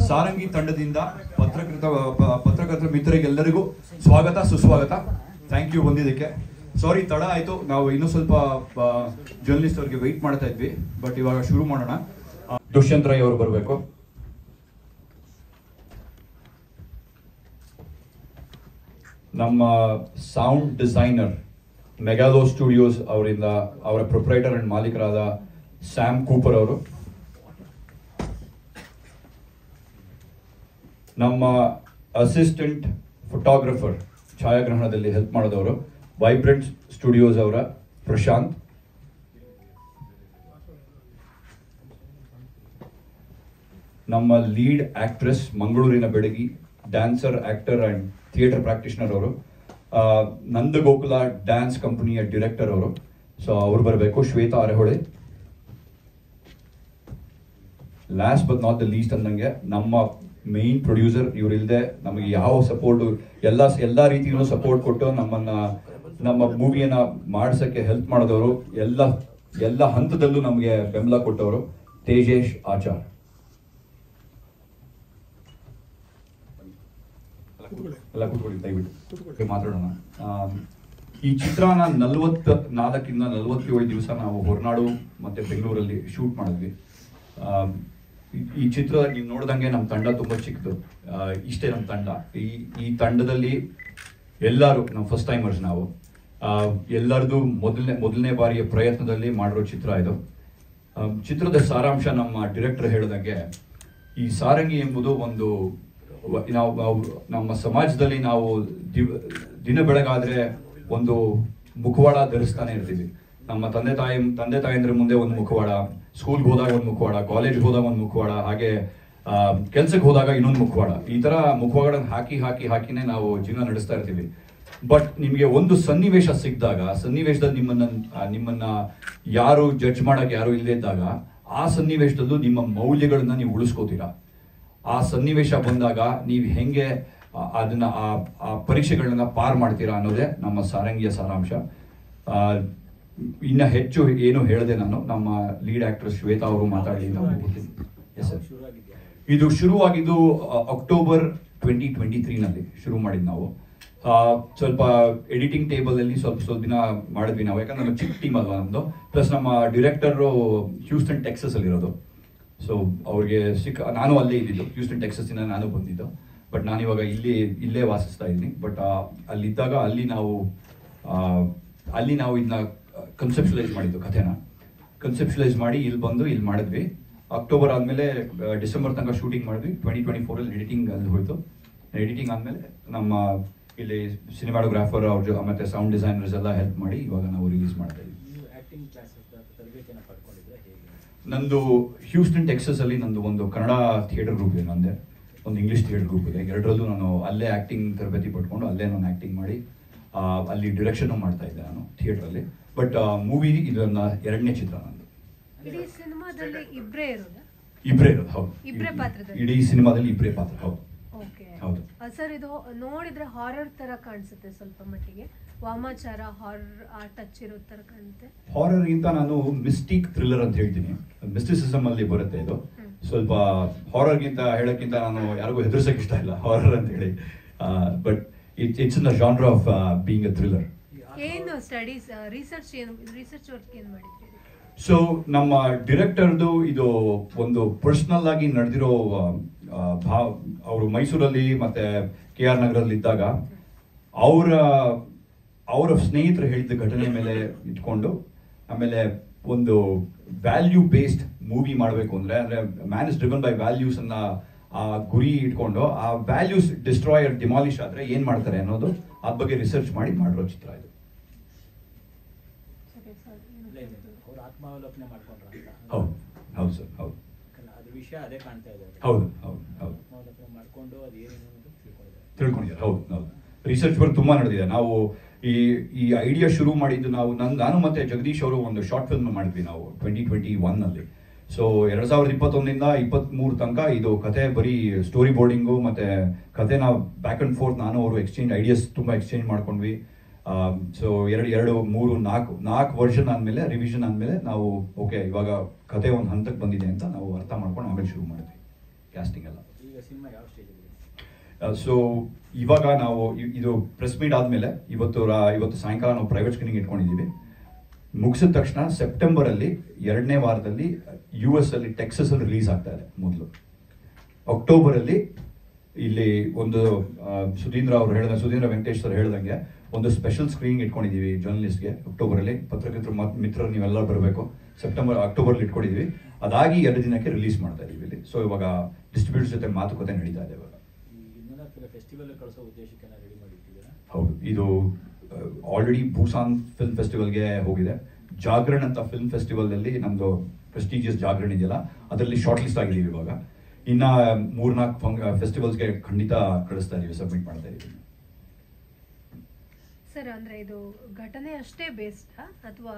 ಸಾರಂಗಿ ತಂಡದಿಂದ ಪತ್ರಕರ್ತರ ಮಿತ್ರರಿಗೆಲ್ಲರಿಗೂ ಸ್ವಾಗತ ಸುಸ್ವಾಗತ. ಥ್ಯಾಂಕ್ ಯು ಬಂದಿದ್ದಕ್ಕೆ. ಸಾರಿ ತಡ ಆಯಿತು, ನಾವು ಇನ್ನೂ ಸ್ವಲ್ಪ ಜರ್ನಲಿಸ್ಟ್ ಅವರಿಗೆ ವೆಯ್ಟ್ ಮಾಡ್ತಾ ಇದ್ವಿ, ಬಟ್ ಇವಾಗ ಶುರು ಮಾಡೋಣ. ದುಷ್ಯಂತ್ ರೈ ಅವರು ಬರಬೇಕು. ನಮ್ಮ ಸೌಂಡ್ ಡಿಸೈನರ್ ಮೆಗಾಲೋ ಸ್ಟುಡಿಯೋಸ್ ಅವರಿಂದ ಅವರ ಪ್ರೊಪ್ರೈಟರ್ ಅಂಡ್ ಮಾಲೀಕರಾದ ಸ್ಯಾಮ್ ಕೂಪರ್ ಅವರು. ನಮ್ಮ ಅಸಿಸ್ಟೆಂಟ್ ಫೋಟೋಗ್ರಫರ್ ಛಾಯಾಗ್ರಹಣದಲ್ಲಿ ಹೆಲ್ಪ್ ಮಾಡೋದವರು ವೈಬ್ರೆಂಟ್ ಸ್ಟುಡಿಯೋಸ್ ಅವರ ಪ್ರಶಾಂತ್. ನಮ್ಮ ಲೀಡ್ ಆಕ್ಟ್ರೆಸ್ ಮಂಗಳೂರಿನ ಬೆಡಗಿ, dancer, actor and theatre practitioner ಅವರು, ನಂದಗೋಕುಲ ಡ್ಯಾನ್ಸ್ ಕಂಪನಿಯ ಡೈರೆಕ್ಟರ್ ಅವರು. ಸೊ ಅವ್ರು ಬರಬೇಕು. Shwetha Arehole. Last but not the least ಅಂದಂಗೆ ನಮ್ಮ ಮೇನ್ ಪ್ರೊಡ್ಯೂಸರ್. ಇವರಿಲ್ಲದೆ ನಮಗೆ ಯಾವ ಸಪೋರ್ಟ್, ಎಲ್ಲ ರೀತಿಯಲ್ಲೂ ಸಪೋರ್ಟ್ ಕೊಟ್ಟು ನಮ್ಮ ಮೂವಿಯನ್ನ ಮಾಡ್ಸಕ್ಕೆ ಹೆಲ್ಪ್ ಮಾಡಿದವರು, ಎಲ್ಲ ಹಂತದಲ್ಲೂ ನಮಗೆ ಬೆಂಬಲ ಕೊಟ್ಟವರು ತೇಜೇಶ್ ಆಚಾರ್. ಎಲ್ಲ ಕೂತ್ಕೊಳ್ಳಿ ದಯವಿಟ್ಟು ಮಾತಾಡೋಣ. ಈ ಚಿತ್ರನ 44-47 ದಿವಸ ನಾವು ಹೊರನಾಡು ಮತ್ತೆ ಬೆಂಗಳೂರಲ್ಲಿ ಶೂಟ್ ಮಾಡಿದ್ವಿ. ಈ ಚಿತ್ರ ನೀವು ನೋಡ್ದಂಗೆ ನಮ್ಮ ತಂಡ ತುಂಬಾ ಚಿಕ್ಕದು. ಇಷ್ಟೇ ನಮ್ಮ ತಂಡ. ಈ ತಂಡದಲ್ಲಿ ಎಲ್ಲರೂ ನಾವು ಫಸ್ಟ್ ಟೈಮರ್ಸ್. ನಾವು ಎಲ್ಲರದು ಮೊದಲನೇ ಬಾರಿಯ ಪ್ರಯತ್ನದಲ್ಲಿ ಮಾಡಿರೋ ಚಿತ್ರ ಇದು. ಚಿತ್ರದ ಸಾರಾಂಶ ನಮ್ಮ ಡೈರೆಕ್ಟರ್ ಹೇಳಿದಂಗೆ, ಈ ಸಾರಂಗಿ ಎಂಬುದು ಒಂದು ನಮ್ಮ ಸಮಾಜದಲ್ಲಿ ನಾವು ದಿನ ಬೆಳಗಾದ್ರೆ ಒಂದು ಮುಖವಾಡ ಧರಿಸ್ತಾನೆ ಇರ್ತೀವಿ. ನಮ್ಮ ತಂದೆ ತಾಯಂದ್ರ ಮುಂದೆ ಒಂದು ಮುಖವಾಡ, ಸ್ಕೂಲ್ಗೆ ಹೋದಾಗ ಒಂದು ಮುಖವಾಡ, ಕಾಲೇಜ್ಗೆ ಹೋದಾಗ ಒಂದು ಮುಖವಾಡ, ಹಾಗೆ ಕೆಲ್ಸಕ್ಕೆ ಹೋದಾಗ ಇನ್ನೊಂದು ಮುಖವಾಡ. ಈ ತರ ಮುಖವಾಡ ಹಾಕಿನೇ ನಾವು ಜೀವನ ನಡೆಸ್ತಾ ಇರ್ತೀವಿ. ಬಟ್ ನಿಮಗೆ ಒಂದು ಸನ್ನಿವೇಶ ಸಿಕ್ಕಿದಾಗ, ಸನ್ನಿವೇಶದಲ್ಲಿ ನಿಮ್ಮನ್ನ ಯಾರು ಜಡ್ಜ್ ಮಾಡಕ್ಕೆ ಯಾರು ಇಲ್ಲದೆ ಇದ್ದಾಗ, ಆ ಸನ್ನಿವೇಶದಲ್ಲೂ ನಿಮ್ಮ ಮೌಲ್ಯಗಳನ್ನ ನೀವು ಉಳಿಸ್ಕೋತೀರಾ. ಆ ಸನ್ನಿವೇಶ ಬಂದಾಗ ನೀವು ಹೆಂಗೆ ಅದನ್ನ ಆ ಪರೀಕ್ಷೆಗಳನ್ನ ಪಾರ್ ಮಾಡ್ತೀರಾ ಅನ್ನೋದೇ ನಮ್ಮ ಸಾರಂಗಿಯ ಸಾರಾಂಶ. ಇನ್ನ ಹೆಚ್ಚು ಏನು ಹೇಳಿದೆ ನಾನು. ನಮ್ಮ ಲೀಡ್ ಆಕ್ಟ್ರೆಸ್ ಶ್ವೇತಾ ಅವರು ಮಾತಾಡಿ. ಇದು ಶುರುವಾಗಿದ್ದು ಅಕ್ಟೋಬರ್ 2023 ಶುರು ಮಾಡಿದ್ದು ನಾವು. ಸ್ವಲ್ಪ ಎಡಿಟಿಂಗ್ ಟೇಬಲ್ ಅಲ್ಲಿ ಸ್ವಲ್ಪ ದಿನ ಮಾಡಿದ್ವಿ ನಾವು, ಯಾಕಂದ್ರೆ ನಮ್ಮ ಚಿಕ್ಕ ಟೀಮ್ ಅಲ್ವಾ ನಮ್ದು. ಪ್ಲಸ್ ನಮ್ಮ ಡೈರೆಕ್ಟರ್ ಹ್ಯೂಸ್ಟನ್ ಟೆಕ್ಸಸ್ ಅಲ್ಲಿ ಇರೋದು. ಸೊ ಅವ್ರಿಗೆ ನಾನು ಅಲ್ಲೇ ಇದ್ದಿದ್ದು, ಹ್ಯೂಸ್ಟನ್ ಟೆಕ್ಸಸ್ ಇಂದ ನಾನು ಬಂದಿದ್ದು. ಬಟ್ ನಾನು ಇವಾಗ ಇಲ್ಲೇ ವಾಸಿಸ್ತಾ ಇದ್ದೀನಿ. ಬಟ್ ಅಲ್ಲಿದ್ದಾಗ ಅಲ್ಲಿ ನಾವು ಇದನ್ನ ಕನ್ಸೆಪ್ಷಲೈಸ್ ಮಾಡಿದ್ದು, ಕಥೆನ ಕನ್ಸೆಪ್ಷಲೈಸ್ ಮಾಡಿ ಇಲ್ಲಿ ಮಾಡಿದ್ವಿ. ಅಕ್ಟೋಬರ್ ಆದಮೇಲೆ ಡಿಸೆಂಬರ್ ತನಕ ಶೂಟಿಂಗ್ ಮಾಡಿದ್ವಿ. 2024 ಎಡಿಟಿಂಗ್ ಅಲ್ಲಿ ಹೋಯ್ತು. ಎಡಿಟಿಂಗ್ ಆದಮೇಲೆ ನಮ್ಮ ಇಲ್ಲಿ ಸಿನಿಮಾಟೋಗ್ರಾಫರ್ ಅವ್ರ ಮತ್ತೆ ಸೌಂಡ್ ಡಿಸೈನರ್ಸ್ ಎಲ್ಲ ಹೆಲ್ಪ್ ಮಾಡಿ ಇವಾಗ ನಾವು ರಿಲೀಸ್ ಮಾಡ್ತಾ ಇದ್ವಿ. ನಂದು ಹ್ಯೂಸ್ಟನ್ ಟೆಕ್ಸಸ್ ಅಲ್ಲಿ ನಂದು ಒಂದು ಕನ್ನಡ ಥಿಯೇಟರ್ ಗ್ರೂಪ್ ಇದೆ, ನಂದೆ ಒಂದು ಇಂಗ್ಲಿಷ್ ಥಿಯೇಟರ್ ಗ್ರೂಪ್ ಇದೆ. ಎರಡರಲ್ಲೂ ನಾನು ಅಲ್ಲೇ ಆಕ್ಟಿಂಗ್ ತರಬೇತಿ ಪಡ್ಕೊಂಡು ಅಲ್ಲೇ ನಾನು ಆಕ್ಟಿಂಗ್ ಮಾಡಿ ಅಲ್ಲಿ ಡೈರೆಕ್ಷನ್ ಮಾಡ್ತಾ ಇದ್ದೆ ನಾನು ಥಿಯೇಟರ್ ಅಲ್ಲಿ. ಬಟ್ ಮೂವಿ ಇದು ನನ್ನ 2ನೇ ಚಿತ್ರ ನಂದು. ಇಡೀ ಸಿನಿಮಾದಲ್ಲಿ ಇಬ್ರೇ ಇರೋದು. ಹೌದು, ಇಡೀ ಸಿನಿಮಾದಲ್ಲಿ ಇಬ್ಬರೇ ಪಾತ್ರ. ಹೌದು. ಹೌದು ಸರ್, ಇದು ನೋಡಿದ್ರೆ ಹಾರರ್ ತರ ಕಾಣಿಸುತ್ತೆ ಸ್ವಲ್ಪ ಮಟ್ಟಿಗೆ. ವಾಮಾಚಾರ ಹಾರರ್ ಆ ಟಚ್ ಇರೋ ತರ ಕಾಣುತ್ತೆ. ಹಾರರ್ ಗಿಂತ ನಾನು ಮಿಸ್ಟಿಕ್ ಥ್ರಿಲ್ಲರ್ ಅಂತ ಹೇಳ್ತೀನಿ. ಮಿಸ್ಟಿಸಿಸಮ್ ಅಲ್ಲಿ ಬರುತ್ತೆ ಇದು. ಸ್ವಲ್ಪ ಹಾರರ್ ಗಿಂತ ಹೇಳಕ್ಕಿಂತ ನಾನು ಯಾರಿಗೂ ಹೆದರ್ಸಕ್ ಇಷ್ಟ ಇಲ್ಲ ಹಾರರ್ ಅಂತ ಹೇಳಿ. But it's in the genre of being a thriller. ಏನು ಸ್ಟಡೀಸ್ ರಿಸರ್ಚ್ ವರ್ಕ್ ಏನು ಮಾಡಿದ್ರಿ? ಸೊ ನಮ್ಮ ಡೈರೆಕ್ಟರ್ದು ಇದು ಒಂದು ಪರ್ಸನಲ್ ಆಗಿ ನಡೆದಿರೋ ಅವರು ಮೈಸೂರಲ್ಲಿ ಮತ್ತೆ KR ನಗರಲ್ಲಿ ಇದ್ದಾಗ ಅವರ ಸ್ನೇಹಿತರು ಹೇಳಿದ ಘಟನೆ ಮೇಲೆ ಇಟ್ಕೊಂಡು, ಆಮೇಲೆ ಒಂದು ವ್ಯಾಲ್ಯೂ ಬೇಸ್ಡ್ ಮೂವಿ ಮಾಡಬೇಕು ಅಂದ್ರೆ man is driven by values ಅನ್ನ ಆ ಗುರಿ ಇಟ್ಕೊಂಡು, ಆ ವ್ಯಾಲ್ಯೂಸ್ ಡಿಸ್ಟ್ರಾಯ್ ಡಿಮಾಲಿಷ್ ಆದ್ರೆ ಏನ್ ಮಾಡ್ತಾರೆ ಅನ್ನೋದು ಅದ್ರ ಬಗ್ಗೆ ರಿಸರ್ಚ್ ಮಾಡಿರೋ ಚಿತ್ರ ಇದು. ಹೌದು ಹೌದು ಸರ್, ಹೌದು. ಹೌದು ಹೌದು ಹೌದು ತಿಳ್ಕೊಂಡಿದ್ದಾರೆ. ಹೌದು ಹೌದು. ರಿಸರ್ಚ್ ವರ್ಕ್ ತುಂಬಾ ನಡೆದಿದೆ. ನಾವು ಈ ಐಡಿಯಾ ಶುರು ಮಾಡಿದ್ದು ನಾನು ಮತ್ತೆ ಜಗದೀಶ್ ಅವರು ಒಂದು ಶಾರ್ಟ್ ಫಿಲ್ಮ್ ಮಾಡಿದ್ವಿ ನಾವು 2021 ಸೊ 2021 23 ತನಕ ಇದು ಕತೆ ಬರೀ ಸ್ಟೋರಿ ಬೋರ್ಡಿಂಗು ಮತ್ತೆ ಕತೆ ನಾವು ಬ್ಯಾಕ್ ಅಂಡ್ ಫೋರ್ತ್ ನಾನು ಅವರು ಐಡಿಯಾಸ್ ತುಂಬಾ ಎಕ್ಸ್ಚೇಂಜ್ ಮಾಡ್ಕೊಂಡ್ವಿ. ಸೊ 2 3 4 ವರ್ಷನ್ ಆದ್ಮೇಲೆ ರಿವಿಷನ್ ಆದ್ಮೇಲೆ ನಾವು ಓಕೆ ಇವಾಗ ಕತೆ ಒಂದು ಹಂತಕ್ಕೆ ಬಂದಿದೆ ಅಂತ ನಾವು ಅರ್ಥ ಮಾಡ್ಕೊಂಡು ಆಮೇಲೆ ಶುರು ಮಾಡಿದ್ವಿ. ಕ್ಯಾಸ್ಟಿಂಗ್ ಎಲ್ಲ. ಈಗ ಸಿನಿಮಾ ಯಾವ ಸ್ಟೇಜ್ ಇದೆ? ಸೊ ಇವಾಗ ನಾವು ಇದು ಪ್ರೆಸ್ ಮೀಟ್ ಆದಮೇಲೆ ಇವತ್ತು ಸಾಯಂಕಾಲ ನಾವು ಪ್ರೈವೇಟ್ ಸ್ಕ್ರೀನಿಂಗ್ ಇಟ್ಕೊಂಡಿದ್ದೀವಿ. ಮುಗಿಸಿದ ತಕ್ಷಣ ಸೆಪ್ಟೆಂಬರಲ್ಲಿ 2ನೇ ವಾರದಲ್ಲಿ US ಅಲ್ಲಿ ಟೆಕ್ಸಸ್ ಅಲ್ಲಿ ರಿಲೀಸ್ ಆಗ್ತಾ ಇದೆ ಮೊದಲು. ಅಕ್ಟೋಬರಲ್ಲಿ ಇಲ್ಲಿ ಒಂದು ಸುಧೀಂದ್ರ ವೆಂಕಟೇಶ್ ಸರ್ ಹೇಳ್ದಂಗೆ ಒಂದು ಸ್ಪೆಷಲ್ ಸ್ಕ್ರೀನಿಂಗ್ ಇಟ್ಕೊಂಡಿದ್ದೀವಿ ಜರ್ನಲಿಸ್ಟ್ಗೆ ಅಕ್ಟೋಬರಲ್ಲಿ. ಪತ್ರಕರ್ತರು ಮಿತ್ರರು ನೀವೆಲ್ಲ ಬರಬೇಕು. ಅಕ್ಟೋಬರಲ್ಲಿ ಇಟ್ಕೊಂಡಿದ್ದೀವಿ. ಅದಾಗಿ 2 ದಿನಕ್ಕೆ ರಿಲೀಸ್ ಮಾಡ್ತಾ ಇದೀವಿ ಇಲ್ಲಿ. ಸೊ ಇವಾಗ ಡಿಸ್ಟ್ರಿಬ್ಯೂಟರ್ ಜೊತೆ ಮಾತುಕತೆ ನಡೀತಾ ಇದೆ ಇವಾಗ. ಫೆಸ್ಟಿವಲ್ ಕಳಿಸೋ ಉದ್ದೇಶಕ್ಕೆ ರೆಡಿ ಮಾಡಿಟ್ಟಿದ್ದೀರಾ? ಹೌದು, ಇದು ಆಲ್ರೆಡಿ ಬೂಸಾನ್ ಫಿಲ್ಮ್ ಫೆಸ್ಟಿವಲ್ಗೆ ಹೋಗಿದೆ. ಜಾಗರಣ್ ಅಂತ ಫಿಲ್ಮ್ ಫೆಸ್ಟಿವಲ್ ಅಲ್ಲಿ ನಮ್ದು ಪ್ರೆಸ್ಟೀಜಿಯಸ್ ಜಾಗರಣ್ ಇದೆಯಲ್ಲ, ಅದರಲ್ಲಿ ಶಾರ್ಟ್ ಲಿಸ್ಟ್ ಆಗಿದ್ದೀವಿ ಇವಾಗ. ಇನ್ನ 3-4 ಫೆಸ್ಟಿವಲ್ಸ್ಗೆ ಖಂಡಿತ ಕಳಿಸ್ತಾ ಇದೀವಿ, ಸಬ್ಮಿಟ್ ಮಾಡ್ತಾ ಇದೀವಿ. ಸರ್ ಅಂದ್ರೆ ಇದು ಘಟನೆ ಅಷ್ಟೇ ಬೇಸ್ಡಾ ಅಥವಾ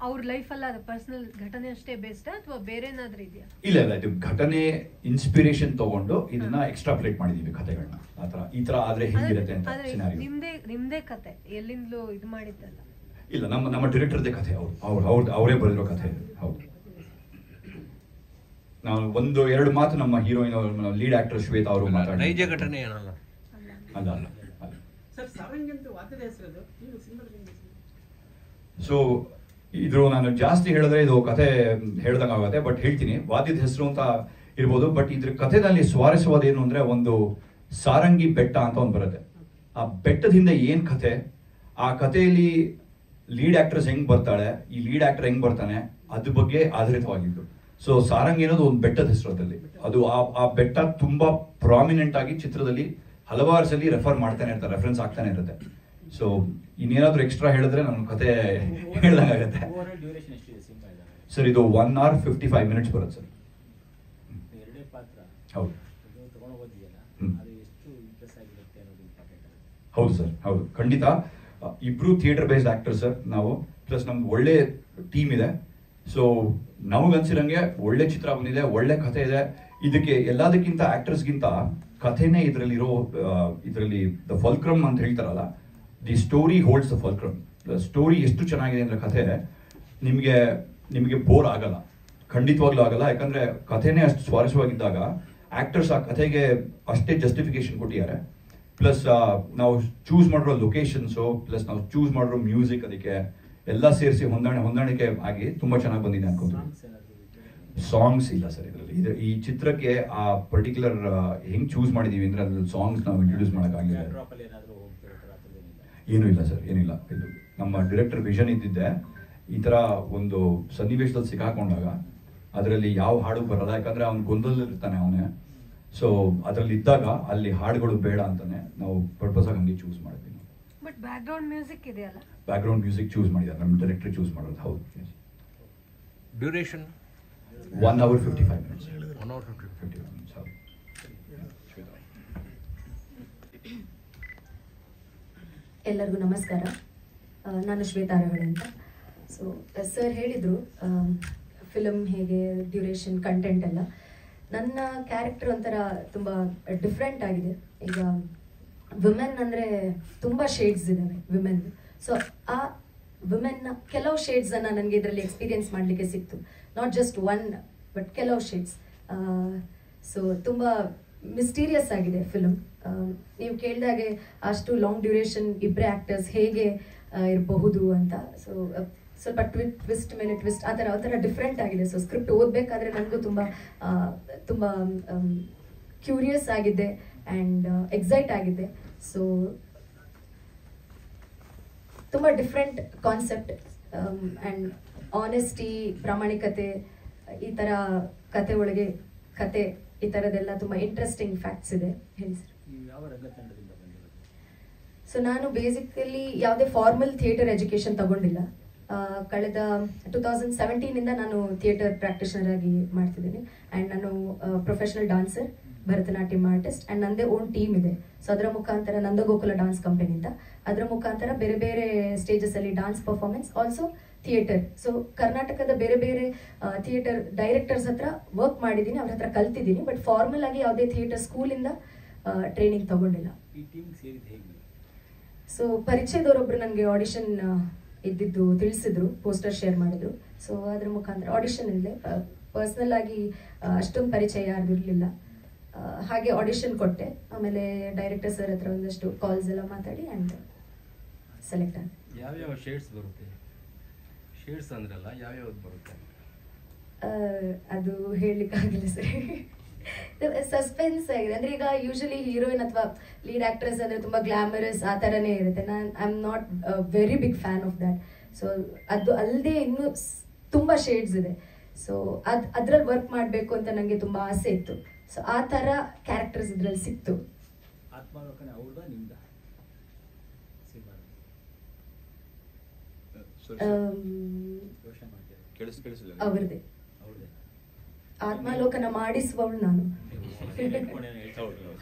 ಅವ್ರ ಲೈಫ್ ಅಲ್ಲ, ಅದು ಪರ್ಸನಲ್ ಘಟನೆ ಅಷ್ಟೇ ಬೇಸ್ಡಾ ಅಥವಾ ಬೇರೆ ಏನಾದ್ರೂ ಇದೆಯಾ? ಇಲ್ಲ, ಇದು ಘಟನೆ ಇನ್ಸ್ಪಿರೇಷನ್ ತಗೊಂಡು ಇದನ್ನ ಎಕ್ಸ್ಟ್ರಾಪ್ಲೇಟ್ ಮಾಡಿದೀವಿ ಕಥೆಗಳನ್ನ. ಈ ತರ ಆದ್ರೆ ಹೇಗಿರುತ್ತೆ ಅಂತ ಸಿನಾರಿಯೋ. ನಿಮ್ದೇ ಕತೆ ಎಲ್ಲಿಂದಲೂ ಇದು ಮಾಡಿದ್ದಲ್ಲ? ಇಲ್ಲ, ನಮ್ಮ ಡೈರೆಕ್ಟರ್ದೇ ಕಥೆ. ಅವರೇ ಬರೆದಿರೋ ಕಥೆ. ಹೌದು, ನಾವು 1-2 ಮಾತು ನಮ್ಮ ಹೀರೋಯಿನ್ ಲೀಡ್ ಆಕ್ಟರ್ ಶ್ವೇತಾ ಅವರು ಮಾತಾಡಿ. ನೈಜ ಘಟನೆ ಏನಲ್ಲ. ಅಲ್ಲ. ಸರ್ ಸಾರಂಗಿ ಅಂತ ವಾದ್ಯದ ಹೆಸರು ನೀವು ಸಿನಿಮಾದ ಸೊ ಇದು ನಾನು ಜಾಸ್ತಿ ಹೇಳಿದ್ರೆ ಇದು ಕಥೆ ಹೇಳ್ದಂಗೆ ಆಗುತ್ತೆ, ಬಟ್ ಹೇಳ್ತೀನಿ. ವಾದ್ಯದ ಹೆಸರು ಅಂತ ಇರ್ಬೋದು, ಬಟ್ ಇದ್ರ ಕಥೆನಲ್ಲಿ ಸ್ವಾರಸ್ಯವಾದ ಏನು ಅಂದ್ರೆ ಒಂದು ಸಾರಂಗಿ ಬೆಟ್ಟ ಅಂತ ಒಂದು ಬರುತ್ತೆ. ಆ ಬೆಟ್ಟದ ಹಿಂದೆ ಏನ್ ಕಥೆ, ಆ ಕಥೆಯಲ್ಲಿ ಲೀಡ್ ಆಕ್ಟ್ರೆಸ್ ಹೆಂಗ್ ಬರ್ತಾಳೆ, ಈ ಲೀಡ್ ಆಕ್ಟರ್ ಹೆಂಗ್ ಬರ್ತಾನೆ, ಅದ್ರ ಬಗ್ಗೆ ಆಧಾರಿತವಾಗಿದ್ದು. ಸೊ ಸಾರಂಗಿ ಅನ್ನೋದು ಒಂದು ಬೆಟ್ಟದ ಹೆಸರು. ಅದರಲ್ಲಿ ಅದು ಆ ಬೆಟ್ಟ ತುಂಬಾ ಪ್ರಾಮಿನೆಂಟ್ ಆಗಿ ಚಿತ್ರದಲ್ಲಿ ಹಲವಾರು ಸಲ ರೆಫರೆನ್ಸ್ ಆಗ್ತಾನೆ ಇರುತ್ತೆ. ಸೊ ಇನ್ನೇನಾದ್ರೂ ಎಕ್ಸ್ಟ್ರಾ ಹೇಳಿದ್ರೆ ನನ್ನ ಕತೆ ಹೇಳ್ದಂಗಾಗತ್ತೆ. ಸರ್ ಇದು 1 hour 55 minutes ಬರುತ್ತೆ ಸರ್. ಹೌದು ಹೌದು ಸರ್, ಹೌದು, ಖಂಡಿತ. ಇಬ್ರು ಥಿಯೇಟರ್ ಬೇಸ್ಡ್ ಆಕ್ಟರ್ ಸರ್ ನಾವು, ಪ್ಲಸ್ ನಮ್ದು ಒಳ್ಳೆ ಟೀಮ್ ಇದೆ. ಸೊ ನಮಗನ್ಸಿರಂಗೆ ಒಳ್ಳೆ ಚಿತ್ರ ಬಂದಿದೆ, ಒಳ್ಳೆ ಕಥೆ ಇದೆ. ಇದಕ್ಕೆ ಎಲ್ಲದಕ್ಕಿಂತ ಆಕ್ಟರ್ಸ್ಗಿಂತ ಕಥೆನೇ ಇದರಲ್ಲಿ ದ ಫಲ್ಕ್ರಮ್ ಅಂತ ಹೇಳ್ತಾರಲ್ಲ, the story holds the fulcrum. Story ಎಷ್ಟು ಚೆನ್ನಾಗಿದೆ ಅಂದ್ರೆ ಕಥೆ ನಿಮಗೆ ಬೋರ್ ಆಗಲ್ಲ, ಖಂಡಿತವಾಗ್ಲೂ ಆಗಲ್ಲ. ಯಾಕಂದ್ರೆ ಕಥೆನೇ ಅಷ್ಟು ಸ್ವಾರಸ್ಯವಾಗಿದ್ದಾಗ ಆಕ್ಟರ್ಸ್ ಆ ಕಥೆಗೆ ಅಷ್ಟೇ ಜಸ್ಟಿಫಿಕೇಶನ್ ಕೊಟ್ಟಿದ್ದಾರೆ. ಪ್ಲಸ್ ನಾವು ಚೂಸ್ ಮಾಡಿರೋ ಲೊಕೇಶನ್ಸು, ಪ್ಲಸ್ ನಾವು ಚೂಸ್ ಮಾಡಿರೋ ಮ್ಯೂಸಿಕ್, ಅದಕ್ಕೆ ಎಲ್ಲ ಸೇರಿಸಿ ಹೊಂದಾಣಿಕೆ ಆಗಿ ತುಂಬಾ ಚೆನ್ನಾಗಿ ಬಂದಿದೆ ಅನ್ಕೊಂತೀನಿ. ಸಾಂಗ್ಸ್ ಇಲ್ಲ ಸರ್ ಇದರಲ್ಲಿ. ಈ ಚಿತ್ರಕ್ಕೆ ಆ ಪರ್ಟಿಕ್ಯುಲರ್ ಹೆಂಗ್ ಚೂಸ್ ಮಾಡಿದೀವಿ ಅಂದ್ರೆ ಅದ್ರಲ್ಲಿ ಸಾಂಗ್ಸ್ ನಾವು ಇಂಟ್ರೊಡ್ಯೂಸ್ ಮಾಡೋಕ್ಕಾಗಿಲ್ಲ. ಏನೂ ಇಲ್ಲ ಸರ್, ಏನಿಲ್ಲ. ಇದು ನಮ್ಮ ಡೈರೆಕ್ಟರ್ ವಿಷನ್ ಇದ್ದಿದ್ದೆ ಈ ತರ ಒಂದು ಸನ್ನಿವೇಶದಲ್ಲಿ ಸಿಕ್ಕಾಕೊಂಡಾಗ ಅದರಲ್ಲಿ ಯಾವ ಹಾಡು ಬರಲ್ಲ, ಯಾಕಂದ್ರೆ ಅವ್ನು ಗೊಂದಲದಲ್ಲಿ ಇರ್ತಾನೆ ಅವನೇ. ಸೊ ಅದರಲ್ಲಿ ಇದ್ದಾಗ ಅಲ್ಲಿ ಹಾಡುಗಳು ಬೇಡ ಅಂತಾನೆ ನಾವು ಪರ್ಪಸ್ ಆಗಿ ಹಂಗೆ ಚೂಸ್ ಮಾಡಿದ್ವಿ. ಬಟ್ ಬ್ಯಾಕ್ಗ್ರೌಂಡ್ ಮ್ಯೂಸಿಕ್ ಇದೆಯಲ್ಲ, ಬ್ಯಾಕ್ಗ್ರೌಂಡ್ ಮ್ಯೂಸಿಕ್ ಚೂಸ್ ಮಾಡಿದ್ದಾರೆ ನಮ್ಮ ಡೈರೆಕ್ಟರ್ ಚೂಸ್ ಮಾಡೋದು. ಹೌದು. Duration 1 hour 55 minutes. 1 hour 55 minutes. ಹೌದು. ಎಲ್ಲರಿಗೂ ನಮಸ್ಕಾರ. ನಾನು ಶ್ವೇತಾ ರವಳೆ ಅಂತ. ಸೊ ಸರ್ ಹೇಳಿದರು ಫಿಲಮ್ ಹೇಗೆ, ಡ್ಯೂರೇಷನ್, ಕಂಟೆಂಟ್ ಎಲ್ಲ. ನನ್ನ ಕ್ಯಾರೆಕ್ಟರ್ ಒಂಥರ ತುಂಬ ಡಿಫ್ರೆಂಟ್ ಆಗಿದೆ. ಈಗ ವಿಮೆನ್ ಅಂದರೆ ತುಂಬ ಶೇಡ್ಸ್ ಇದ್ದಾವೆ ವಿಮೆನ್. ಸೊ ಆ ವಿಮೆನ್ನ ಕೆಲವು ಶೇಡ್ಸನ್ನು ನನಗೆ ಇದರಲ್ಲಿ ಎಕ್ಸ್ಪೀರಿಯನ್ಸ್ ಮಾಡಲಿಕ್ಕೆ ಸಿಕ್ತು. ನಾಟ್ ಜಸ್ಟ್ ಒನ್, ಬಟ್ ಕೆಲವು ಶೇಡ್ಸ್. ಸೊ ತುಂಬ ಮಿಸ್ಟೀರಿಯಸ್ ಆಗಿದೆ ಫಿಲಮ್. ನೀವು ಕೇಳಿದಾಗೆ ಅಷ್ಟು ಲಾಂಗ್ ಡ್ಯೂರೇಷನ್ ಇಬ್ಬರೇ ಆ್ಯಕ್ಟರ್ಸ್ ಹೇಗೆ ಇರಬಹುದು ಅಂತ. ಸೊ ಸ್ವಲ್ಪ ಟ್ವಿಸ್ಟ್ ಮೇಲೆ ಟ್ವಿಸ್ಟ್ ಆ ಥರ ಡಿಫ್ರೆಂಟ್ ಆಗಿದೆ. ಸೊ ಸ್ಕ್ರಿಪ್ಟ್ ಓದಬೇಕಾದ್ರೆ ನನಗೂ ತುಂಬ ಕ್ಯೂರಿಯಸ್ ಆಗಿದ್ದೆ ಆ್ಯಂಡ್ ಎಕ್ಸೈಟ್ ಆಗಿದ್ದೆ. ಸೊ ತುಂಬ ಡಿಫ್ರೆಂಟ್ ಕಾನ್ಸೆಪ್ಟ್ ಆ್ಯಂಡ್ ಆನೆಸ್ಟಿ, ಪ್ರಾಮಾಣಿಕತೆ, ಈ ಥರ ಕತೆ ಒಳಗೆ ಕತೆ, ಈ ಥರದ್ದೆಲ್ಲ ತುಂಬ ಇಂಟ್ರೆಸ್ಟಿಂಗ್ ಫ್ಯಾಕ್ಟ್ಸ್ ಇದೆ. ಹೇಳಿ ಸರ್. ಸೊ ನಾನು ಬೇಸಿಕಲಿ ಯಾವುದೇ ಫಾರ್ಮಲ್ ಥಿಯೇಟರ್ ಎಜುಕೇಷನ್ ತಗೊಂಡಿಲ್ಲ. ಕಳೆದ 2017 ನಾನು ಥಿಯೇಟರ್ ಪ್ರಾಕ್ಟಿಷನರ್ ಆಗಿ ಮಾಡ್ತಿದ್ದೀನಿ. ಆ್ಯಂಡ್ ನಾನು professional dancer, Bharatanatyam artist, and ನನ್ನದೇ ಓನ್ ಟೀಮ್ ಇದೆ. ಸೊ ಅದರ ಮುಖಾಂತರ ನಂದಗೋಕುಲ ಡಾನ್ಸ್ ಕಂಪನಿ ಅಂತ, ಅದರ ಮುಖಾಂತರ ಬೇರೆ ಬೇರೆ ಸ್ಟೇಜಸಲ್ಲಿ dance performance, also theatre. So ಕರ್ನಾಟಕದ ಬೇರೆ ಬೇರೆ ಥಿಯೇಟರ್ ಡೈರೆಕ್ಟರ್ಸ್ ಹತ್ರ ವರ್ಕ್ ಮಾಡಿದ್ದೀನಿ, ಅವ್ರ ಹತ್ರ ಕಲ್ತಿದ್ದೀನಿ. ಬಟ್ ಫಾರ್ಮಲ್ ಆಗಿ ಯಾವುದೇ ಥಿಯೇಟರ್ ಸ್ಕೂಲಿಂದ ಟ್ರೈನಿಂಗ್ ತಗೊಂಡಿಲ್ಲ. ಸೊ ಪರಿಚಯದವರೊಬ್ರು ನನಗೆ ಆಡಿಷನ್ ಇದ್ದಿದ್ದು ತಿಳಿಸಿದ್ರು, ಪೋಸ್ಟರ್ ಶೇರ್ ಮಾಡಿದ್ರು. ಸೊ ಅದ್ರ ಮುಖಾಂತರ ಆಡಿಷನ್ ಇಲ್ಲದೆ ಪರ್ಸ್ನಲ್ ಆಗಿ ಅಷ್ಟೊಂದು ಪರಿಚಯ ಯಾರ್ದು ಇರಲಿಲ್ಲ. ಹಾಗೆ ಆಡಿಷನ್ ಕೊಟ್ಟೆ. ಆಮೇಲೆ ಡೈರೆಕ್ಟರ್ ಸರ್ ಹತ್ರ ಒಂದಷ್ಟು ಕಾಲ್ಸ್ ಎಲ್ಲ ಮಾತಾಡಿ ಆ್ಯಂಡ್ ಸೆಲೆಕ್ಟ್ ಆಗಿದೆ. ಯಾವ್ಯಾವ ಶೇಡ್ಸ್ ಬರುತ್ತೆ? ಶೇಡ್ಸ್ ಅಂದ್ರಲ್ಲ, ಯಾವ್ಯಾವ್ದು ಬರುತ್ತೆ? ಅದು ಹೇಳಲಿಕ್ಕಾಗಿಲ್ಲ ಸರ್. ಸಸ್ಪೆನ್ಸ್ ಆಗಿದೆ. ಅಂದರೆ ಈಗ ಯೂಶಲಿ ಹೀರೋಯಿನ್ ಅಥವಾ ಲೀಡ್ ಆಕ್ಟ್ರೆಸ್ ಅಂದರೆ ತುಂಬ ಗ್ಲಾಮರಸ್ ಆ ಥರನೇ ಇರುತ್ತೆ. I am not very big fan of that. So ಅದು ಅಲ್ಲದೆ ಇನ್ನೂ ತುಂಬ ಶೇಡ್ಸ್ ಇದೆ. ಸೊ ಅದ್ರಲ್ಲಿ ವರ್ಕ್ ಮಾಡಬೇಕು ಅಂತ ನನಗೆ ತುಂಬ ಆಸೆ ಇತ್ತು. ಸೊ ಆ ಥರ ಕ್ಯಾರೆಕ್ಟರ್ಸ್ ಇದ್ರಲ್ಲಿ ಸಿಕ್ತು. ಆತ್ಮಾವಲೋಕನ ಅವ್ರದ್ದು ನಿಮ್ದ ಅವ್ರದ್ದೇ. ಆತ್ಮಾವಲೋಕನ ಮಾಡಿಸುವವಳು ನಾನು.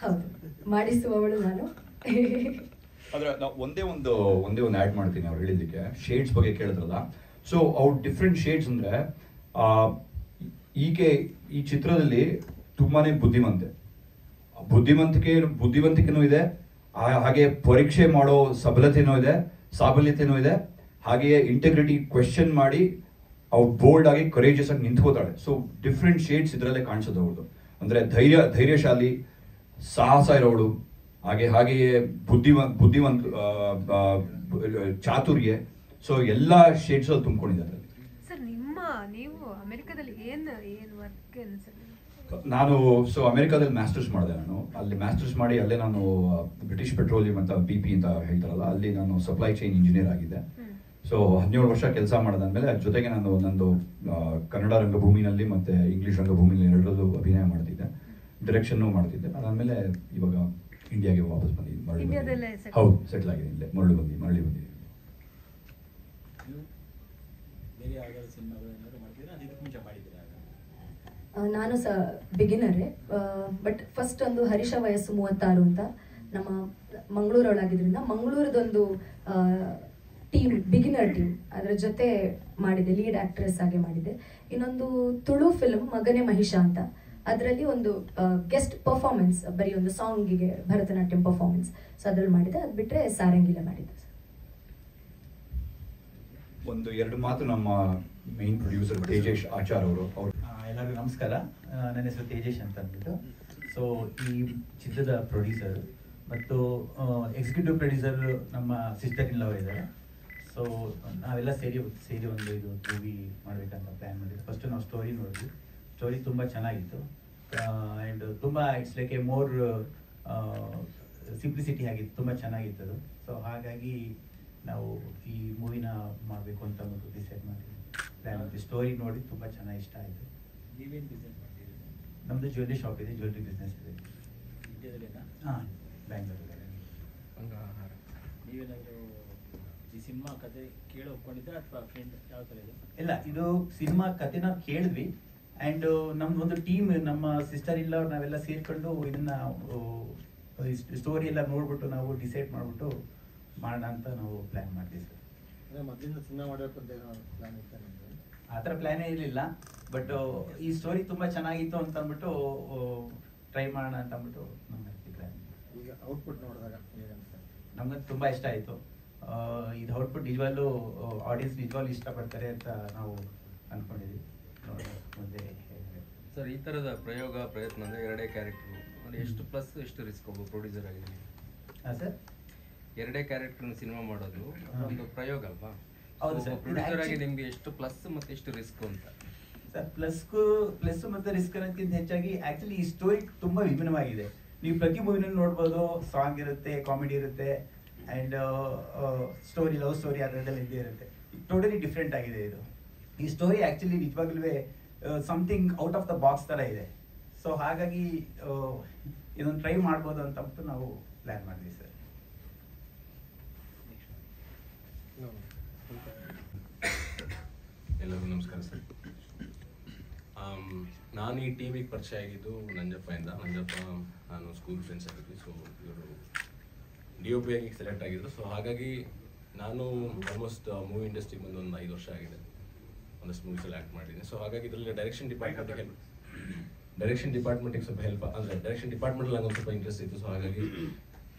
ಹೌದು, ಮಾಡಿಸುವವಳು ನಾನು. ಆದ್ರೆ ನಾವು ಒಂದೇ ಒಂದು ಆ್ಯಡ್ ಮಾಡ್ತೀನಿ ಅವ್ರು ಹೇಳಿದ್ದಕ್ಕೆ. ಶೇಡ್ಸ್ ಬಗ್ಗೆ ಕೇಳಿದ್ರಲ್ಲ, ಸೊ ಅವ್ರು ಡಿಫ್ರೆಂಟ್ ಶೇಡ್ಸ್ ಅಂದ್ರೆ ಈ ಚಿತ್ರದಲ್ಲಿ ತುಂಬಾನೇ ಬುದ್ಧಿವಂತಿಕೆನೂ ಇದೆ, ಹಾಗೆ ಪರೀಕ್ಷೆ ಮಾಡೋ ಸಾಬಲ್ಯತೆನೂ ಇದೆ, ಹಾಗೆಯೇ ಇಂಟೆಗ್ರಿಟಿ ಕ್ವೆಶ್ಚನ್ ಮಾಡಿ ಅವ್ರು ಬೋಲ್ಡ್ ಆಗಿ ಕರೇಜಿಯಸ್ ಆಗಿ ನಿಂತ್ಕೋತಾಳೆ. ಸೊ ಡಿಫ್ರೆಂಟ್ ಶೇಡ್ಸ್ ಇದರಲ್ಲೇ ಕಾಣಿಸೋದು ಅವ್ರದ್ದು. ಅಂದ್ರೆ ಧೈರ್ಯಶಾಲಿ, ಸಾಹಸ ಇರೋಳು, ಹಾಗೆಯೇ ಬುದ್ಧಿವಂತ, ಚಾತುರ್ಯ. ಸೊ ಎಲ್ಲ ಶೇಡ್ಸ್ ಅಲ್ಲಿ ತುಂಬಿಕೊಂಡಿದ್ದಾರೆ. ಸರ್ ನೀವು ಅಮೆರಿಕದಲ್ಲಿ ಏನು ವರ್ಕ್ ಅನ್ಸುತ್ತೆ? ನಾನು ಅಮೆರಿಕಾದಲ್ಲಿ ಮಾಸ್ಟರ್ಸ್ ಮಾಡಿದೆ. ನಾನು ಅಲ್ಲಿ ಮಾಸ್ಟರ್ಸ್ ಮಾಡಿ ಅಲ್ಲೇ ನಾನು ಬ್ರಿಟಿಷ್ ಪೆಟ್ರೋಲಿಯಂ ಅಂತ BP ಅಂತ ಹೇಳ್ತಾರಲ್ಲ, ಅಲ್ಲಿ ನಾನು ಸಪ್ಲೈ ಚೈನ್ ಇಂಜಿನಿಯರ್ ಆಗಿದ್ದೆ. ಸೊ 17 ವರ್ಷ ಕೆಲಸ ಮಾಡಿದಾದ್ಮೇಲೆ ಅದ್ರ ಜೊತೆಗೆ ನಂದು ಕನ್ನಡ ರಂಗಭೂಮಿನಲ್ಲಿ ಮತ್ತೆ ಇಂಗ್ಲಿಷ್ ರಂಗಭೂಮಿನಲ್ಲಿ ಎರಡರಲ್ಲೂ ಅಭಿನಯ ಮಾಡ್ತಿದ್ದೆ, ಡೈರೆಕ್ಷನ್ ಮಾಡ್ತಿದ್ದೆ. ಅದಾದ್ಮೇಲೆ ಇವಾಗ ಇಂಡಿಯಾಗೆ ವಾಪಸ್ ಇಂಡಿಯಾದಲ್ಲೇ ಬಂದಿದ್ದೀನಿ. ಹೌದು, ಸೆಟ್ಲ್ ಆಗಿದೆ ಇಲ್ಲೇ, ಮರಳಿ ಬಂದಿದ್ದೀನಿ. ನಾನು ಸಹ ಬಿಗಿನರೇ, ಬಟ್ ಫಸ್ಟ್ ಒಂದು ಹರೀಶ ವಯಸ್ಸು 36 ಅಂತ ನಮ್ಮ ಮಂಗಳೂರೊಳಗಿದ್ರಿಂದ ಮಂಗಳೂರದೊಂದು ಬಿಗಿನರ್ ಟೀಮ್, ಅದರ ಜೊತೆ ಮಾಡಿದೆ, ಲೀಡ್ ಆಕ್ಟ್ರೆಸ್ ಆಗಿ ಮಾಡಿದೆ. ಇನ್ನೊಂದು ತುಳು ಫಿಲ್ಮ್ ಮಗನೇ ಮಹಿಷ ಅಂತ, ಅದರಲ್ಲಿ ಒಂದು ಗೆಸ್ಟ್ ಪರ್ಫಾರ್ಮೆನ್ಸ್, ಬರೀ ಒಂದು ಸಾಂಗಿಗೆ ಭರತನಾಟ್ಯಂ ಪರ್ಫಾರ್ಮೆನ್ಸ್. ಸೊ ಅದ್ರಲ್ಲಿ ಮಾಡಿದೆ. ಅದು ಬಿಟ್ಟರೆ ಸಾರಂಗಿಲ್ಲ ಮಾಡಿದ್ದೆ. ಒಂದು 2 ಮಾತು ನಮ್ಮ ಮೇನ್ ಪ್ರೊಡ್ಯೂಸರ್ ತೇಜೇಶ್ ಆಚಾರ್ ಅವರು. ಎಲ್ಲರಿಗೂ ನಮಸ್ಕಾರ. ನನ್ನ ಹೆಸರು ತೇಜೇಶ್ ಅಂತ ಅಂದ್ಬಿಟ್ಟು. ಸೊ ಈ ಚಿತ್ರದ ಪ್ರೊಡ್ಯೂಸರ್ ಮತ್ತು ಎಕ್ಸಿಕ್ಯೂಟಿವ್ ಪ್ರೊಡ್ಯೂಸರ್ ನಮ್ಮ ಸಿಸ್ಟರ್ ಇನ್ ಲವ್ ಇದ್ದಾರೆ. ಸೊ ನಾವೆಲ್ಲ ಸೇರಿ ಒಂದು ಇದು ಮೂವಿ ಮಾಡಬೇಕಂತ ಪ್ಲ್ಯಾನ್ ಮಾಡಿದ್ವಿ. ಫಸ್ಟ್ ನಾವು ಸ್ಟೋರಿ ನೋಡಿದ್ವಿ. ಸ್ಟೋರಿ ತುಂಬ ಚೆನ್ನಾಗಿತ್ತು ಆ್ಯಂಡ್ ತುಂಬ it's like A more simplicity ಆಗಿತ್ತು, ತುಂಬ ಚೆನ್ನಾಗಿತ್ತು ಅದು. ಸೊ ಹಾಗಾಗಿ ನಾವು ಈ ಮೂವಿನ ಮಾಡಬೇಕು ಅಂತ ಒಂದು ಡಿಸೈಡ್ ಮಾಡಿ ಪ್ಲ್ಯಾನ್ ಮಾಡಿದ್ವಿ. ಸ್ಟೋರಿ ನೋಡಿ ತುಂಬ ಚೆನ್ನಾಗಿ ಇಷ್ಟ ಆಯಿತು. ನೀವೇನು ಬಿಸ್ನೆಸ್ ಮಾಡ್ತೀರಿ? ನಮ್ಮದು ಜ್ಯುವೆಲ್ರಿ ಶಾಪ್ ಇದೆ, ಜ್ಯುವೆಲ್ರಿ ಬಿಸ್ನೆಸ್ ಇದೆ. ಇಂಡಿಯಾದಲ್ಲೇನಾ? ಹಾಂ, ಬ್ಯಾಂಗ್ಳೂರಲ್ಲಿ. ನೀವೇನಾದರೂ ಈ ಸಿನಿಮಾ ಕತೆ ಕೇಳಿ ಒಪ್ಕೊಂಡಿದ್ದೆ ಅಥವಾ ಫ್ರೆಂಡ್ ಯಾವ ಥರ ಇದೆ? ಇಲ್ಲ, ಇದು ಸಿನಿಮಾ ಕತೆನ ಕೇಳಿದ್ವಿ ಆ್ಯಂಡ್ ನಮ್ದೊಂದು ಟೀಮ್, ನಮ್ಮ ಸಿಸ್ಟರ್ ಇಲ್ಲ ನಾವೆಲ್ಲ ಸೇರಿಕೊಂಡು ಇದನ್ನ ಸ್ಟೋರಿ ಎಲ್ಲ ನೋಡ್ಬಿಟ್ಟು ನಾವು ಡಿಸೈಡ್ ಮಾಡಿಬಿಟ್ಟು ಮಾಡೋಣ ಅಂತ ನಾವು ಪ್ಲ್ಯಾನ್ ಮಾಡ್ತೀವಿ ಸರ್. ಅಂದರೆ ಮೊದಲಿಂದ ಸಿನಿಮಾ ಮಾಡಬೇಕು ಅಂತ ಪ್ಲ್ಯಾನ್ ಇತ್ತು ನಿಮಗೆ? ಆ ಥರ ಪ್ಲ್ಯಾನೇ ಇರಲಿಲ್ಲ, ಬಟ್ ಈ ಸ್ಟೋರಿ ತುಂಬ ಚೆನ್ನಾಗಿತ್ತು ಅಂತ ಅಂದ್ಬಿಟ್ಟು ಟ್ರೈ ಮಾಡೋಣ ಅಂತ ಅಂದ್ಬಿಟ್ಟು ನಮ್ಗೆ ಪ್ಲ್ಯಾನ್. ಈಗ ಔಟ್ಪುಟ್ ನೋಡಿದಾಗ ಏನಂತ ನಮ್ಗೆ ತುಂಬ ಇಷ್ಟ ಆಯಿತು. ಇದು ಔಟ್ಪುಟ್ ನಿಜವಾಗ್ಲೂ ಆಡಿಯನ್ಸ್ ನಿಜವಾಗ್ಲೂ ಇಷ್ಟಪಡ್ತಾರೆ ಅಂತ ನಾವು ಅಂದ್ಕೊಂಡಿದ್ವಿ. ಮುಂದೆ ಸರ್, ಈ ಥರದ ಪ್ರಯತ್ನ ಅಂದರೆ 2 ಕ್ಯಾರೆಕ್ಟ್ರು ಅಂದರೆ ಎಷ್ಟು ಪ್ಲಸ್ ಎಷ್ಟು ರಿಸ್ಕ್ ಒಬ್ಬ ಪ್ರೊಡ್ಯೂಸರ್ ಆಗಿದ್ದೀನಿ? ಹಾಂ ಸರ್, 2 ಕ್ಯಾರೆಕ್ಟರ್ನ ಸಿನಿಮಾ ಮಾಡೋದು ಒಂದು ಪ್ರಯೋಗ ಅಲ್ವಾ? ಹೌದು ಸರ್. ಪ್ರೊಡ್ಯೂಸರ್ ಆಗಿ ನಿಮಗೆ ಎಷ್ಟು ಪ್ಲಸ್ ಮತ್ತು ಎಷ್ಟು ರಿಸ್ಕ್ ಅಂತ? ಸರ್, ಪ್ಲಸ್ ಮತ್ತು ರಿಸ್ಕ್ ಅನ್ನೋದಕ್ಕಿಂತ ಹೆಚ್ಚಾಗಿ ಆ್ಯಕ್ಚುಲಿ ಈ ಸ್ಟೋರಿ ತುಂಬ ವಿಭಿನ್ನವಾಗಿದೆ. ನೀವು ಪ್ರತಿ ಮೂವಿನಲ್ಲಿ ನೋಡ್ಬೋದು, ಸಾಂಗ್ ಇರುತ್ತೆ, ಕಾಮಿಡಿ ಇರುತ್ತೆ ಆ್ಯಂಡ್ ಸ್ಟೋರಿ, ಲವ್ ಸ್ಟೋರಿ ಅದರದ್ದೆಲ್ಲ ಇದ್ದೇ ಇರುತ್ತೆ. ಟೋಟಲಿ ಡಿಫ್ರೆಂಟ್ ಆಗಿದೆ ಇದು. ಈ ಸ್ಟೋರಿ ಆ್ಯಕ್ಚುಲಿ ನಿಜವಾಗ್ಲೂ something out of the box ಥರ ಇದೆ. ಸೊ ಹಾಗಾಗಿ ಇದನ್ನು ಟ್ರೈ ಮಾಡ್ಬೋದು ಅಂತ ನಾವು ಪ್ಲ್ಯಾನ್ ಮಾಡಿದ್ವಿ ಸರ್. ಎಲ್ಲರಿಗೂ ನಮಸ್ಕಾರ ಸರ್. ನಾನು ಈ ಟೀಮಿಗೆ ಪರಿಚಯ ಆಗಿದ್ದು ನಂಜಪ್ಪಯಿಂದ. ನಾನು ಸ್ಕೂಲ್ ಫ್ರೆಂಡ್ಸ್ ಆಗಿದ್ವಿ. ಸೊ ಇವರು DOP ಆಗಿ ಸೆಲೆಕ್ಟ್ ಆಗಿದ್ರು. ಸೊ ಹಾಗಾಗಿ ನಾನು ಆಲ್ಮೋಸ್ಟ್ ಮೂವಿ ಇಂಡಸ್ಟ್ರಿಗೆ ಬಂದು ಒಂದು 5 ವರ್ಷ ಆಗಿದೆ. ಒಂದಷ್ಟು ಮೂವೀಸಲ್ಲಿ ಆ್ಯಕ್ಟ್ ಮಾಡಿದ್ದೀನಿ. ಸೊ ಹಾಗಾಗಿ ಇದರಲ್ಲಿ ಡೈರೆಕ್ಷನ್ ಡಿಪಾರ್ಟ್ಮೆಂಟಿಗೆ ಸ್ವಲ್ಪ ಹೆಲ್ಪ್, ಅಂದರೆ ಡೈರೆಕ್ಷನ್ ಡಿಪಾರ್ಟ್ಮೆಂಟಲ್ಲಿ ನಂಗೆ ಒಂದು ಸ್ವಲ್ಪ ಇಂಟ್ರೆಸ್ಟ್ ಇತ್ತು. ಸೊ ಹಾಗಾಗಿ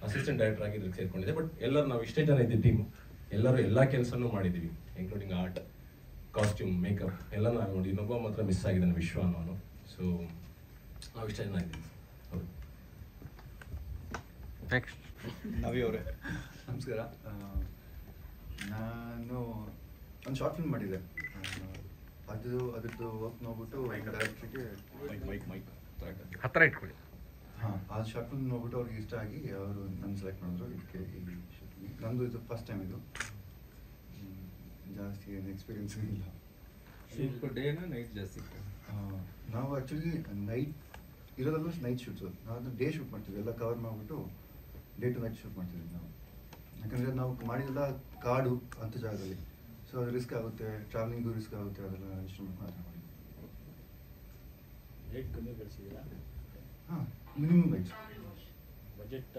ಅಸಿಸ್ಟೆಂಟ್ ಡೈರೆಕ್ಟರ್ ಆಗಿ ಇದಕ್ಕೆ ಸೇರ್ಕೊಂಡಿದ್ದೆ. ಬಟ್ ಎಲ್ಲರೂ ನಾವು ಇಷ್ಟೇ ಜನ ಇದ್ದೀವಿ ಟೀಮು, ಎಲ್ಲರೂ ಎಲ್ಲ ಕೆಲಸನೂ ಮಾಡಿದ್ದೀವಿ, ಇನ್ಕ್ಲೂಡಿಂಗ್ ಆರ್ಟ್, ಕಾಸ್ಟ್ಯೂಮ್, ಮೇಕಪ್ ಎಲ್ಲ ನಾವು ನೋಡಿ. ಇನ್ನೊಬ್ಬ ಮಾತ್ರ ಮಿಸ್ ಆಗಿದ್ದಾನೆ, ವಿಶ್ವ ಅನ್ನೋನು. ಸೊ ನಾವು ಇಷ್ಟ ಜನ ಇದ್ದೀವಿ. ಹೌದು. ನೆಕ್ಸ್ಟ್ ನವಿ ಅವರೇ ನಮಸ್ಕಾರ. ನಾನು ಒಂದು ಶಾರ್ಟ್ ಫಿಲ್ಮ್ ಮಾಡಿದ್ದೆ. ಅದ್ರದ್ದು ವರ್ಕ್ ನೋಡ್ಬಿಟ್ಟು ಡೈರೆಕ್ಟ್ರಿಗೆ ಹತ್ತಿರ ಇಟ್ಕೊಳ್ಳಿ. ಹಾಂ, ಆ ಶಾರ್ಟ್ ಫಿಲ್ಮ್ ನೋಡ್ಬಿಟ್ಟು ಅವ್ರಿಗೆ ಇಷ್ಟ ಆಗಿ ಅವರು ನನ್ನ ಸೆಲೆಕ್ಟ್ ಮಾಡಿದ್ರು. ಇದಕ್ಕೆ ನಂದು ಇದು ಫಸ್ಟ್ ಟೈಮ್ ಇದು. ಜಾಸ್ತಿ ಏನು ಎಕ್ಸ್ಪೀರಿಯನ್ಸ್ ಇಲ್ಲ. ಶೂಟ್ ಡೇನ ನೈಟ್ ಜಾಸ್ತಿ? ನಾವು ಆ್ಯಕ್ಚುಲಿ ನೈಟ್ ಇರೋದಲ್ಲೂ ನೈಟ್ ಶೂಟ್ಸು. ನಾವು ಅದನ್ನು ಡೇ ಶೂಟ್ ಮಾಡ್ತೀವಿ, ಎಲ್ಲ ಕವರ್ ಮಾಡಿಬಿಟ್ಟು ಡೇ ಟು ನೈಟ್ ಶೂಟ್ ಮಾಡ್ತಿದ್ವಿ ನಾವು. ಯಾಕಂದರೆ ನಾವು ಮಾಡಿದೆಲ್ಲ ಕಾಡು ಅಂಥ ಜಾಗದಲ್ಲಿ, ಸೊ ಅದು ರಿಸ್ಕ್ ಆಗುತ್ತೆ, ಟ್ರಾವೆಲಿಂಗು ರಿಸ್ಕ್ ಆಗುತ್ತೆ, ಅದೆಲ್ಲ ಇನ್ಸ್ಟ್ರೂಮೆಂಟ್ ಮಾತ್ರ ಮಾಡಿ. ರೇಟ್ ಕಮ್ಮಿ ಬೆಳೆಸಿದ್ದೀರಾ? ಹಾಂ, ಮಿನಿಮಮ್ ರೈಟ್ಸ್. ಬಜೆಟ್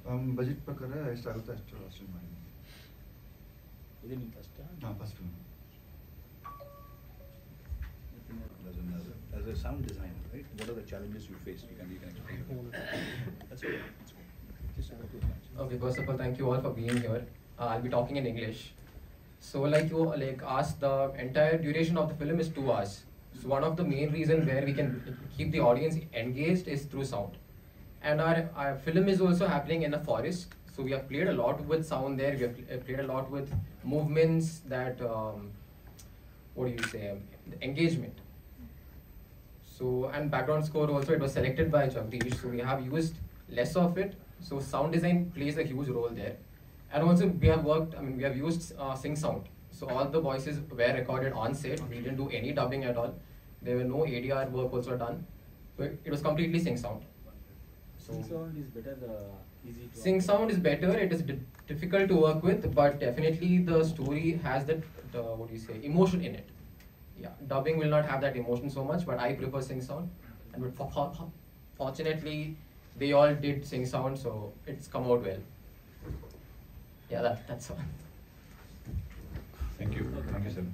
ಹಾಂ, ಬಜೆಟ್ ಪ್ರಕಾರ ಎಷ್ಟಾಗುತ್ತೆ ಅಷ್ಟು ಮಾಡಿದ್ವಿ. ಇದು ನಿಮ್ಮ ಫಸ್ಟಾ? ಹಾಂ, first film. As a sound designer, right? What are the challenges you face? You can explain. That's okay. Just have a quick answer. Okay, first of all, thank you all for being here. I'll be talking in English. So, like you asked, the entire duration of the film is 2 hours. So, one of the main reasons where we can keep the audience engaged is through sound. And our film is also happening in a forest. So, we have played a lot with sound there. We have played a lot with movements that, what do you say, the engagement. So, and background score also, it was selected by Jagdish. So, we have used less of it. So, sound design plays a huge role there. And also, we have used sync sound. So, all the voices were recorded on set. We didn't do any dubbing at all. There were no ADR work also done. So, it was completely sync sound. So, Sync sound is better, easy to... Sync sound is better. It is difficult to work with, but definitely the story has that, what do you say, emotion in it. Yeah, dubbing will not have that emotion so much, but I prefer sync sound. And fortunately, they all did sync sound, so it's come out well. Yeah, that's all. Thank you, sir.